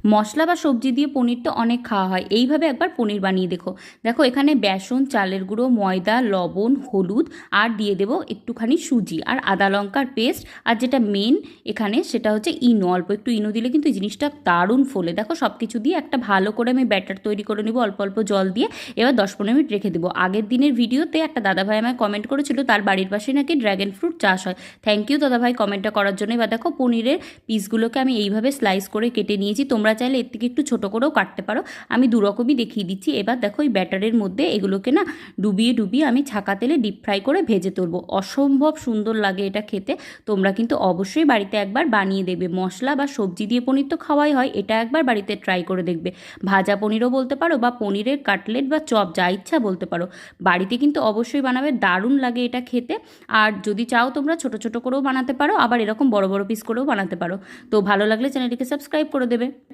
মশলা বা সবজি দিয়ে পনির তো অনেক খাওয়া হয়, এইভাবে একবার পনির বানিয়ে দেখো। দেখো এখানে বেসন, চালের গুঁড়ো, ময়দা, লবণ, হলুদ আর দিয়ে দেবো একটুখানি সুজি আর আদা লঙ্কার পেস্ট। আর যেটা মেন এখানে সেটা হচ্ছে ইনো, অল্প একটু ইনো দিলে কিন্তু এই জিনিসটা দারুণ ফোলে। দেখো সব কিছু দিয়ে একটা ভালো করে আমি ব্যাটার তৈরি করে নেবো অল্প অল্প জল দিয়ে। এবার 10-15 মিনিট রেখে দেবো। আগের দিনের ভিডিওতে একটা দাদাভাই আমায় কমেন্ট করেছিল তার বাড়ির পাশে নাকি ড্র্যাগন ফ্রুট চাষ হয়। থ্যাংক ইউ দাদাভাই কমেন্টটা করার জন্য। এবার দেখো পনিরের পিসগুলোকে আমি এইভাবে স্লাইস করে কেটে নিয়েছি, তোমরা চাইলে এর থেকে একটু ছোটো করেও কাটতে পারো, আমি দুরকমই দেখিয়ে দিচ্ছি। এবার দেখো এই ব্যাটারের মধ্যে এগুলোকে না ডুবিয়ে ডুবিয়ে আমি ছাকা তেলে ডিপ ফ্রাই করে ভেজে তুলবো। অসম্ভব সুন্দর লাগে এটা খেতে। তোমরা কিন্তু অবশ্যই বাড়িতে একবার বানিয়ে দেখবে। মশলা বা সবজি দিয়ে পনির তো খাওয়াই হয়, এটা একবার বাড়িতে ট্রাই করে দেখবে। ভাজা পনিরও বলতে পারো বা পনিরের কাটলেট বা চপ যা ইচ্ছা বলতে পারো, বাড়িতে কিন্তু অবশ্যই বানাবে, দারুণ লাগে এটা খেতে। আর যদি চাও তোমরা ছোটো ছোটো করেও বানাতে পারো, আবার এরকম বড় বড় পিস করেও বানাতে পারো। তো ভালো লাগলে চ্যানেলটিকে সাবস্ক্রাইব করে দেবে।